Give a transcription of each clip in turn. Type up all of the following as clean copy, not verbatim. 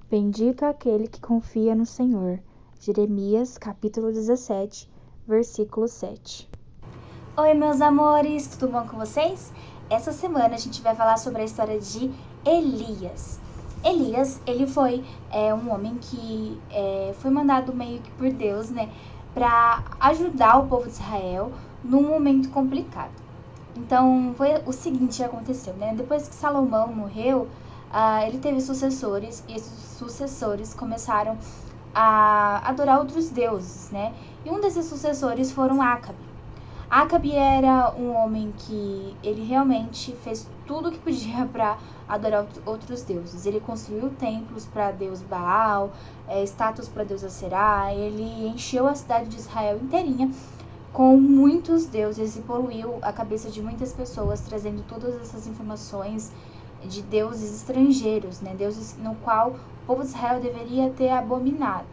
Bendito é aquele que confia no Senhor. Jeremias, capítulo 17, versículo 7. Oi, meus amores, tudo bom com vocês? Essa semana a gente vai falar sobre a história de Elias. Elias, ele foi um homem que foi mandado meio que por Deus, né, para ajudar o povo de Israel num momento complicado. Então, foi o seguinte que aconteceu, né? Depois que Salomão morreu, ele teve sucessores, e esses sucessores começaram a adorar outros deuses, né? E um desses sucessores foram Acabe. Acabe era um homem que ele realmente fez tudo o que podia para adorar outros deuses. Ele construiu templos para Deus Baal, estátuas para Deus Aserá, ele encheu a cidade de Israel inteirinha com muitos deuses e poluiu a cabeça de muitas pessoas, trazendo todas essas informações de deuses estrangeiros, né? Deuses no qual o povo de Israel deveria ter abominado.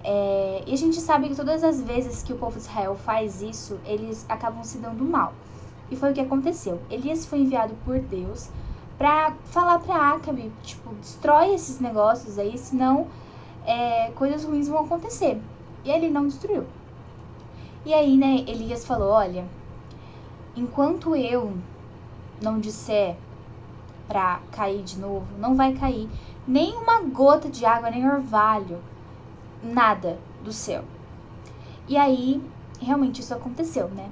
E a gente sabe que todas as vezes que o povo de Israel faz isso, eles acabam se dando mal. E foi o que aconteceu. Elias foi enviado por Deus para falar para Acabe, destrói esses negócios aí, senão coisas ruins vão acontecer. E ele não destruiu. E aí, né, Elias falou, olha, enquanto eu não disser para cair de novo, não vai cair nem uma gota de água, nem orvalho, nada do céu. E aí, realmente isso aconteceu, né?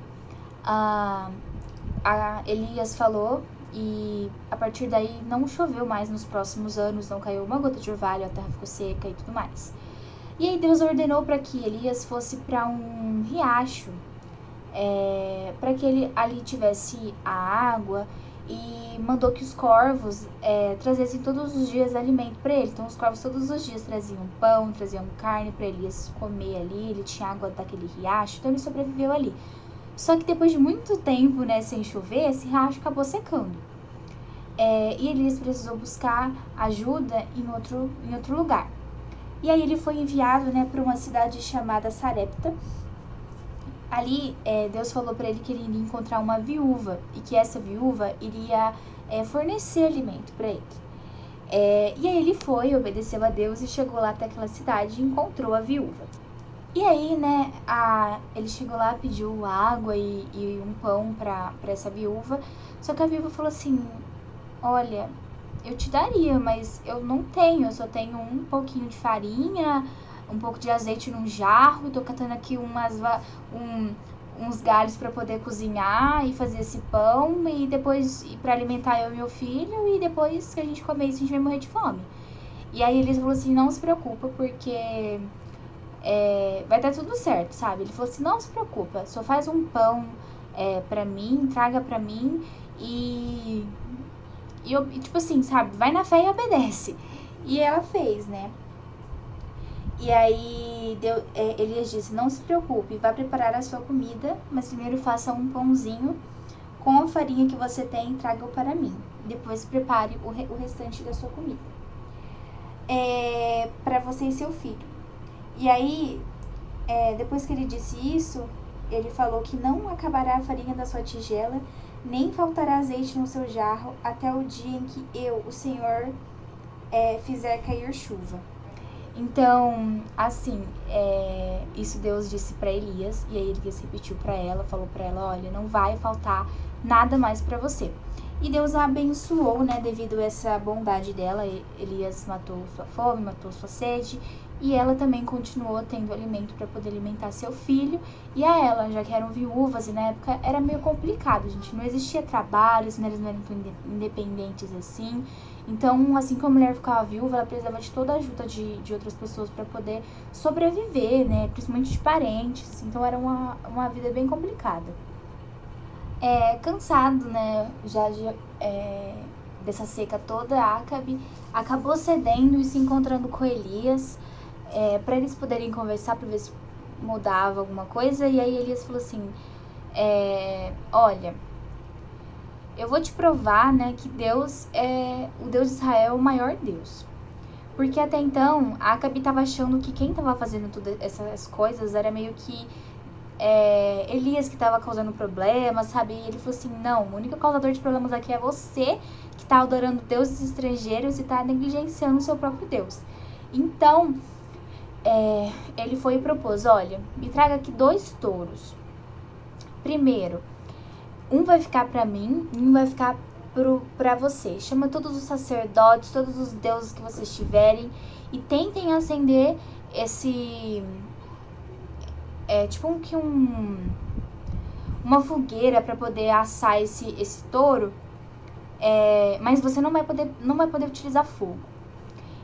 Elias falou e a partir daí não choveu mais nos próximos anos, não caiu uma gota de orvalho, a terra ficou seca e tudo mais. E aí Deus ordenou para que Elias fosse para um riacho, para que ele ali tivesse a água, e mandou que os corvos trazessem todos os dias alimento para ele. Então os corvos todos os dias traziam pão, traziam carne para Elias comer ali, ele tinha água daquele riacho, então ele sobreviveu ali. Só que depois de muito tempo, né, sem chover, esse riacho acabou secando. E Elias precisou buscar ajuda em outro lugar. E aí ele foi enviado, né, para uma cidade chamada Sarepta. Ali, Deus falou para ele que ele iria encontrar uma viúva e que essa viúva iria fornecer alimento para ele. E aí ele foi, obedeceu a Deus e chegou lá até aquela cidade e encontrou a viúva. E aí, né, ele chegou lá, pediu água e um pão para essa viúva, só que a viúva falou assim, olha, eu te daria, mas eu não tenho, eu só tenho um pouquinho de farinha, um pouco de azeite num jarro, tô catando aqui uns galhos para poder cozinhar e fazer esse pão e depois para alimentar eu e meu filho, e depois que a gente comer isso a gente vai morrer de fome. E aí ele falou assim, não se preocupa porque vai dar tudo certo, sabe? Ele falou assim, não se preocupa, só faz um pão para mim, traga para mim e eu, tipo assim, sabe? Vai na fé e obedece. E ela fez, né? E aí Elias disse, não se preocupe, vá preparar a sua comida, mas primeiro faça um pãozinho com a farinha que você tem e traga-o para mim. Depois prepare o restante da sua comida. Para você e seu filho. E aí, depois que ele disse isso, ele falou que não acabará a farinha da sua tigela, nem faltará azeite no seu jarro, até o dia em que eu, o Senhor, fizer cair chuva. Então, assim, isso Deus disse para Elias, e aí Elias repetiu para ela, falou para ela, olha, não vai faltar nada mais para você. E Deus a abençoou, né, devido a essa bondade dela. Elias matou sua fome, matou sua sede, e ela também continuou tendo alimento para poder alimentar seu filho e a ela, já que eram viúvas, e na época era meio complicado, gente, não existia trabalhos, né, eles não eram tão independentes assim. Então, assim que a mulher ficava viúva, ela precisava de toda a ajuda de outras pessoas para poder sobreviver, né, principalmente de parentes. Então era uma vida bem complicada. Cansado, né, dessa seca toda, Acabe acabou cedendo e se encontrando com Elias, para eles poderem conversar, para ver se mudava alguma coisa. E aí Elias falou assim, olha, eu vou te provar, né, que Deus o Deus de Israel, o maior Deus. Porque até então, Acabe estava achando que quem estava fazendo todas essas coisas era meio que Elias que estava causando problemas, sabe? E ele falou assim, não, o único causador de problemas aqui é você, que tá adorando deuses estrangeiros e tá negligenciando o seu próprio Deus. Então, ele foi e propôs, olha, me traga aqui 2 touros. Primeiro, um vai ficar para mim e um vai ficar para você. Chama todos os sacerdotes, todos os deuses que vocês tiverem e tentem acender esse... tipo uma fogueira para poder assar esse touro, mas você não vai poder utilizar fogo.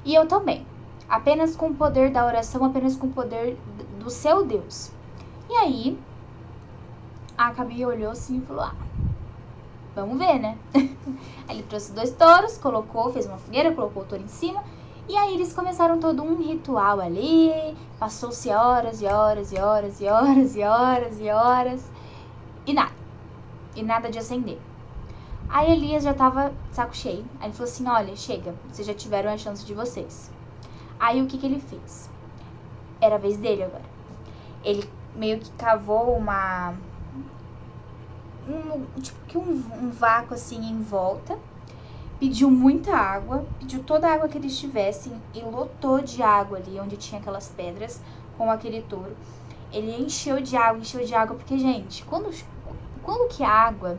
E eu também, apenas com o poder da oração, apenas com o poder do seu Deus. E aí, Acabe olhou assim e falou, vamos ver, né? Aí ele trouxe 2 touros, fez uma fogueira, colocou o touro em cima. E aí eles começaram todo um ritual ali, passou-se horas e horas e horas e horas e horas e horas, e nada de acender. Aí Elias já tava saco cheio, aí ele falou assim, olha, chega, vocês já tiveram a chance de vocês. Aí o que ele fez? Era a vez dele agora. Ele meio que cavou um vácuo assim em volta, pediu muita água, pediu toda a água que eles tivessem e lotou de água ali onde tinha aquelas pedras com aquele touro. Ele encheu de água, porque, gente, quando que a água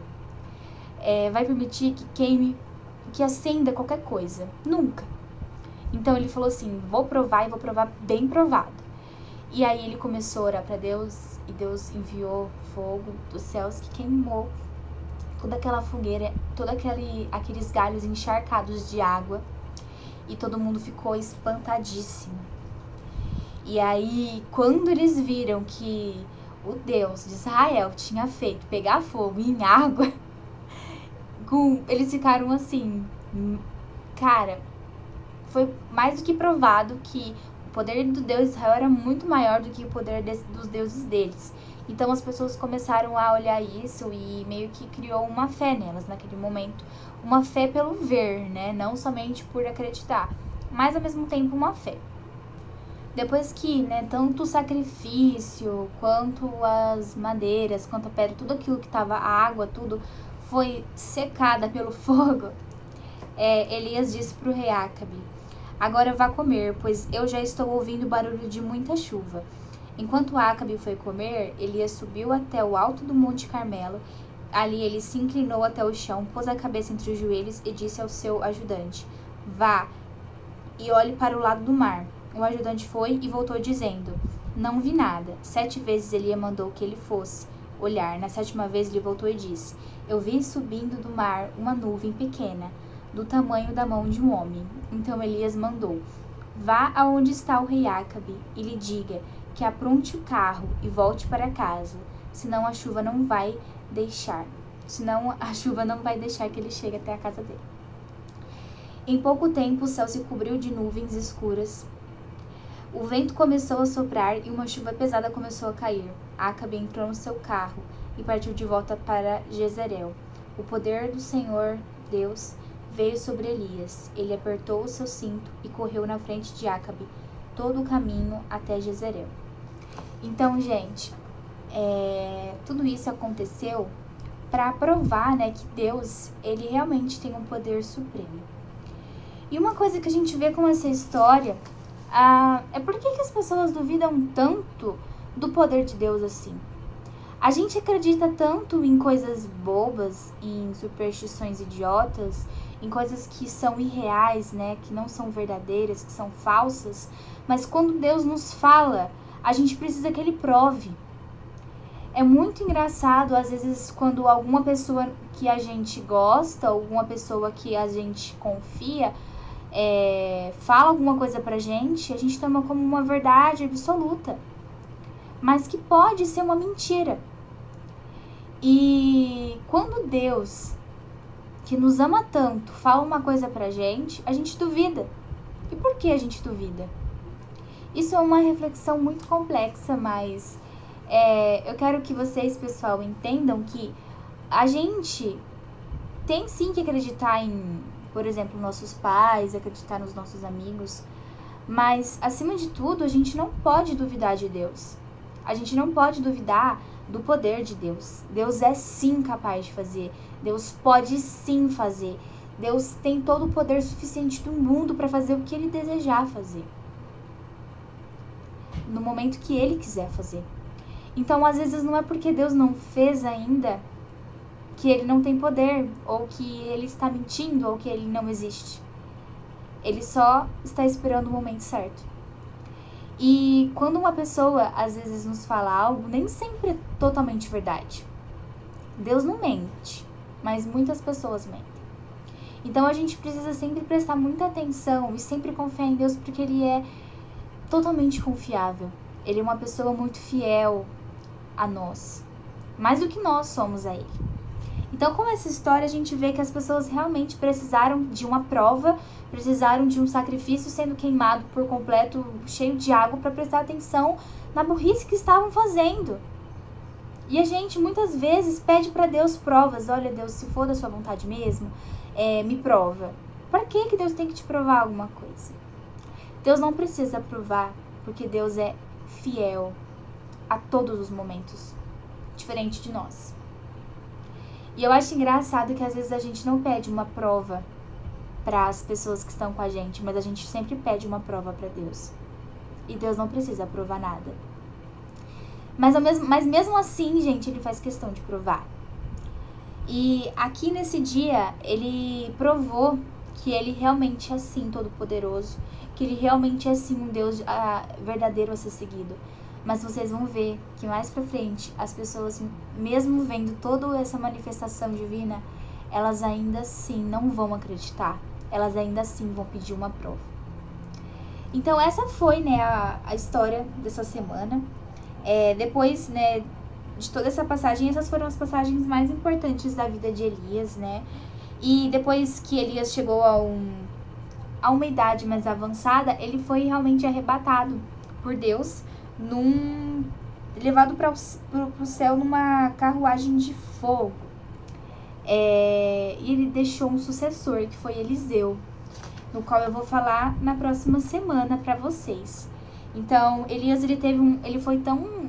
vai permitir que queime, que acenda qualquer coisa? Nunca. Então ele falou assim, vou provar e vou provar bem provado. E aí ele começou a orar para Deus e Deus enviou fogo dos céus que queimou toda aquela fogueira, todos aqueles galhos encharcados de água, e todo mundo ficou espantadíssimo. E aí, quando eles viram que o Deus de Israel tinha feito pegar fogo em água, eles ficaram assim, cara, foi mais do que provado que o poder do Deus de Israel era muito maior do que o poder dos deuses deles. Então as pessoas começaram a olhar isso e meio que criou uma fé nelas naquele momento. Uma fé pelo ver, né? Não somente por acreditar, mas ao mesmo tempo uma fé. Depois que, né, tanto o sacrifício, quanto as madeiras, quanto a pedra, tudo aquilo que estava, a água, tudo foi secada pelo fogo, Elias disse para o rei Acabe, agora vá comer, pois eu já estou ouvindo barulho de muita chuva. Enquanto Acabe foi comer, Elias subiu até o alto do Monte Carmelo. Ali ele se inclinou até o chão, pôs a cabeça entre os joelhos e disse ao seu ajudante, vá e olhe para o lado do mar. O ajudante foi e voltou dizendo, não vi nada. 7 vezes Elias mandou que ele fosse olhar. Na 7ª vez ele voltou e disse, eu vi subindo do mar uma nuvem pequena, do tamanho da mão de um homem. Então Elias mandou, vá aonde está o rei Acabe e lhe diga que apronte o carro e volte para casa, senão a chuva não vai deixar que ele chegue até a casa dele. Em pouco tempo o céu se cobriu de nuvens escuras. O vento começou a soprar e uma chuva pesada começou a cair. Acabe entrou no seu carro e partiu de volta para Jezreel. O poder do Senhor Deus veio sobre Elias. Ele apertou o seu cinto e correu na frente de Acabe todo o caminho até Jezreel. Então, gente, tudo isso aconteceu para provar, né, que Deus, ele realmente tem um poder supremo. E uma coisa que a gente vê com essa história é por que as pessoas duvidam tanto do poder de Deus assim? A gente acredita tanto em coisas bobas, em superstições idiotas, em coisas que são irreais, né, que não são verdadeiras, que são falsas, mas quando Deus nos fala, a gente precisa que Ele prove. É muito engraçado, às vezes, quando alguma pessoa que a gente gosta, alguma pessoa que a gente confia, fala alguma coisa pra gente, a gente toma como uma verdade absoluta, mas que pode ser uma mentira. E quando Deus, que nos ama tanto, fala uma coisa pra gente, a gente duvida. E por que a gente duvida? Isso é uma reflexão muito complexa, mas eu quero que vocês, pessoal, entendam que a gente tem sim que acreditar em, por exemplo, nossos pais, acreditar nos nossos amigos, mas, acima de tudo, a gente não pode duvidar de Deus. A gente não pode duvidar do poder de Deus. Deus é sim capaz de fazer. Deus pode sim fazer. Deus tem todo o poder suficiente do mundo para fazer o que Ele desejar fazer, no momento que Ele quiser fazer. Então, às vezes, não é porque Deus não fez ainda que Ele não tem poder, ou que Ele está mentindo, ou que Ele não existe. Ele só está esperando o momento certo. E quando uma pessoa, às vezes, nos fala algo, nem sempre é totalmente verdade. Deus não mente, mas muitas pessoas mentem. Então, a gente precisa sempre prestar muita atenção e sempre confiar em Deus, porque Ele é totalmente confiável. Ele é uma pessoa muito fiel a nós, mais do que nós somos a Ele. Então, com essa história, a gente vê que as pessoas realmente precisaram de uma prova, precisaram de um sacrifício sendo queimado por completo, cheio de água, para prestar atenção na burrice que estavam fazendo. E a gente, muitas vezes, pede para Deus provas. Olha, Deus, se for da sua vontade mesmo, me prova. Para que Deus tem que te provar alguma coisa? Deus não precisa provar, porque Deus é fiel a todos os momentos, diferente de nós. E eu acho engraçado que às vezes a gente não pede uma prova para as pessoas que estão com a gente, mas a gente sempre pede uma prova para Deus. E Deus não precisa provar nada. Mas mesmo assim, gente, Ele faz questão de provar. E aqui nesse dia, Ele provou que Ele realmente é sim todo-poderoso, que Ele realmente é sim um Deus verdadeiro a ser seguido. Mas vocês vão ver que mais pra frente, as pessoas, mesmo vendo toda essa manifestação divina, elas ainda assim não vão acreditar. Elas ainda assim vão pedir uma prova. Então essa foi, né, a história dessa semana. Depois, né, de toda essa passagem, essas foram as passagens mais importantes da vida de Elias, né? E depois que Elias chegou a uma idade mais avançada, ele foi realmente arrebatado por Deus, levado para o céu numa carruagem de fogo. E ele deixou um sucessor, que foi Eliseu, no qual eu vou falar na próxima semana para vocês. Então, Elias, ele foi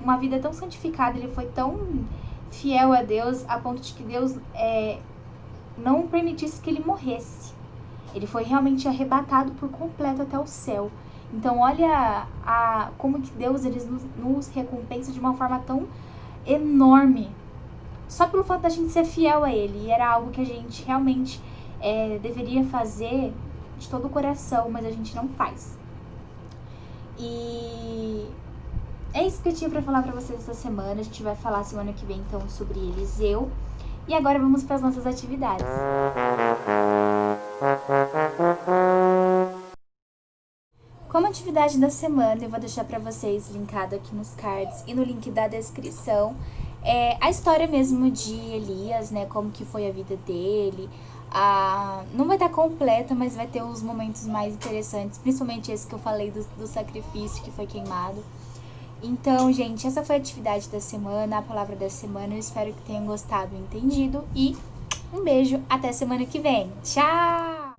uma vida tão santificada, ele foi tão fiel a Deus, a ponto de que Deus não permitisse que ele morresse. Ele foi realmente arrebatado por completo até o céu. Então, olha como que Deus nos recompensa de uma forma tão enorme, só pelo fato da gente ser fiel a Ele. E era algo que a gente realmente deveria fazer de todo o coração, mas a gente não faz. E é isso que eu tinha para falar para vocês essa semana. A gente vai falar semana que vem, então, sobre Eliseu. E agora vamos para as nossas atividades. Como atividade da semana, eu vou deixar para vocês linkado aqui nos cards e no link da descrição a história mesmo de Elias, né? Como que foi a vida dele. Não vai estar completa, mas vai ter os momentos mais interessantes, principalmente esse que eu falei do sacrifício que foi queimado. Então, gente, essa foi a atividade da semana, a palavra da semana. Eu espero que tenham gostado e entendido. E um beijo, até semana que vem. Tchau!